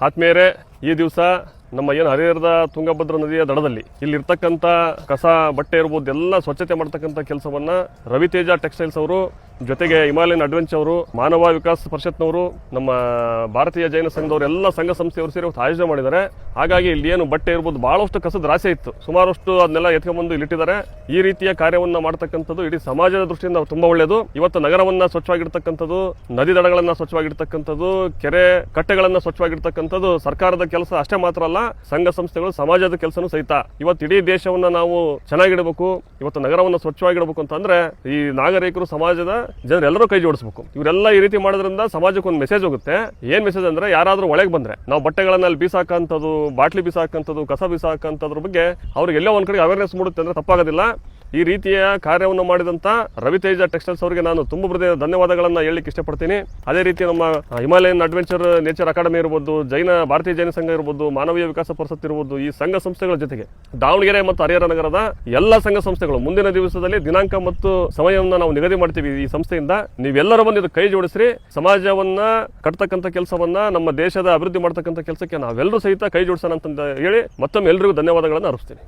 ಆತ್ಮೀಯರೇ, ಈ ದಿವಸ ನಮ್ಮ ಏನು ಹರಿಹರದ ತುಂಗಭದ್ರಾ ನದಿಯ ದಡದಲ್ಲಿ ಇಲ್ಲಿರ್ತಕ್ಕಂಥ ಕಸ ಬಟ್ಟೆ ಇರ್ಬೋದು ಎಲ್ಲ ಸ್ವಚ್ಛತೆ ಮಾಡ್ತಕ್ಕಂಥ ಕೆಲಸವನ್ನ ರವಿತೇಜ ಟೆಕ್ಸ್ಟೈಲ್ಸ್ ಅವರು, ಜೊತೆಗೆ ಹಿಮಾಲಯನ್ ಅಡ್ವೆಂಚರ್ ಅವರು, ಮಾನವ ವಿಕಾಸ ಪರಿಷತ್ನವರು, ನಮ್ಮ ಭಾರತೀಯ ಜೈನ ಸಂಘದವರು ಎಲ್ಲ ಸಂಘ ಸಂಸ್ಥೆಯವರು ಸೇರಿ ಆಯೋಜನೆ ಮಾಡಿದ್ದಾರೆ. ಹಾಗಾಗಿ ಇಲ್ಲಿ ಏನು ಬಟ್ಟೆ ಇರ್ಬೋದು ಬಹಳಷ್ಟು ಕಸದ ರಾಶಿ ಇತ್ತು, ಸುಮಾರಷ್ಟು ಅದನ್ನೆಲ್ಲ ಎತ್ಕೊಂಡ್ಬಂದು ಇಲ್ಲಿಟ್ಟಿದ್ದಾರೆ. ಈ ರೀತಿಯ ಕಾರ್ಯವನ್ನ ಮಾಡ್ತಕ್ಕಂಥದ್ದು ಇಡೀ ಸಮಾಜದ ದೃಷ್ಟಿಯಿಂದ ತುಂಬಾ ಒಳ್ಳೆಯದು. ಇವತ್ತು ನಗರವನ್ನ ಸ್ವಚ್ಛವಾಗಿರ್ತಕ್ಕಂಥದ್ದು, ನದಿ ದಡಗಳನ್ನ ಸ್ವಚ್ಛವಾಗಿರ್ತಕ್ಕಂಥದ್ದು, ಕೆರೆ ಕಟ್ಟೆಗಳನ್ನ ಸ್ವಚ್ಛವಾಗಿರ್ತಕ್ಕಂಥದ್ದು ಸರ್ಕಾರದ ಕೆಲಸ ಅಷ್ಟೇ ಮಾತ್ರ ಅಲ್ಲ, ಸಂಘ ಸಂಸ್ಥೆಗಳು ಸಮಾಜದ ಕೆಲಸನೂ ಸಹಿತ. ಇವತ್ತು ಇಡೀ ದೇಶವನ್ನ ನಾವು ಚೆನ್ನಾಗಿಡಬೇಕು, ಇವತ್ತು ನಗರವನ್ನ ಸ್ವಚ್ಛವಾಗಿಡಬೇಕು ಅಂತಂದ್ರೆ ಈ ನಾಗರಿಕರು, ಸಮಾಜದ ಜನರೆಲ್ಲರೂ ಕೈ ಜೋಡಿಸಬೇಕು. ಇವರೆಲ್ಲ ಈ ರೀತಿ ಮಾಡೋದ್ರಿಂದ ಸಮಾಜಕ್ಕೆ ಒಂದು ಮೆಸೇಜ್ ಹೋಗುತ್ತೆ. ಏನ್ ಮೆಸೇಜ್ ಅಂದ್ರೆ, ಯಾರಾದ್ರೂ ಒಳಗೆ ಬಂದ್ರೆ ನಾವು ಬಟ್ಟೆಗಳನ್ನ ಅಲ್ಲಿ ಬೀಸಾಕಂಥದ್ದು, ಬಾಟ್ಲಿ ಬೀಸಾಕಂಥದ್ದು, ಕಸ ಬೀಸಾಕಂಥದ್ರ ಬಗ್ಗೆ ಅವ್ರಿಗೆ ಎಲ್ಲೋ ಒಂದ್ ಕಡೆ ಅವೇರ್ನೆಸ್ ಮೂಡುತ್ತೆ ಅಂದ್ರೆ ತಪ್ಪಾಗೋದಿಲ್ಲ. ಈ ರೀತಿಯ ಕಾರ್ಯವನ್ನು ಮಾಡಿದಂತ ರವಿತೇಜ ಟೆಕ್ಸ್ಟೈಲ್ಸ್ ಅವರಿಗೆ ನಾನು ತುಂಬ ಹೃದಯದ ಧನ್ಯವಾದಗಳನ್ನ ಹೇಳಲಿಕ್ಕೆ ಇಷ್ಟಪಡ್ತೀನಿ. ಅದೇ ರೀತಿ ನಮ್ಮ ಹಿಮಾಲಯನ್ ಅಡ್ವೆಂಚರ್ ನೇಚರ್ ಅಕಾಡೆಮಿ ಇರ್ಬೋದು, ಭಾರತೀಯ ಜೈನ ಸಂಘ ಇರ್ಬೋದು, ಮಾನವೀಯ ವಿಕಾಸ ಪರಿಷತ್ ಇರ್ಬೋದು, ಈ ಸಂಘ ಸಂಸ್ಥೆಗಳ ಜೊತೆಗೆ ದಾವಣಗೆರೆ ಮತ್ತು ಹರಿಹರ ನಗರದ ಎಲ್ಲ ಸಂಘ ಸಂಸ್ಥೆಗಳು ಮುಂದಿನ ದಿವಸದಲ್ಲಿ ದಿನಾಂಕ ಮತ್ತು ಸಮಯವನ್ನು ನಾವು ನಿಗದಿ ಮಾಡ್ತೀವಿ. ಈ ಸಂಸ್ಥೆಯಿಂದ ನೀವೆಲ್ಲರೂ ಬಂದು ಕೈ ಜೋಡಿಸ್ರಿ. ಸಮಾಜವನ್ನ ಕಟ್ತಕ್ಕಂಥ ಕೆಲಸವನ್ನ, ನಮ್ಮ ದೇಶದ ಅಭಿವೃದ್ಧಿ ಮಾಡ್ತಕ್ಕಂಥ ಕೆಲಸಕ್ಕೆ ನಾವೆಲ್ಲರೂ ಸಹಿತ ಕೈ ಜೋಡಿಸೋಣ ಅಂತ ಹೇಳಿ ಮತ್ತೊಮ್ಮೆ ಎಲ್ರಿಗೂ ಧನ್ಯವಾದಗಳನ್ನು ಅರ್ಪಿಸ್ತೀನಿ.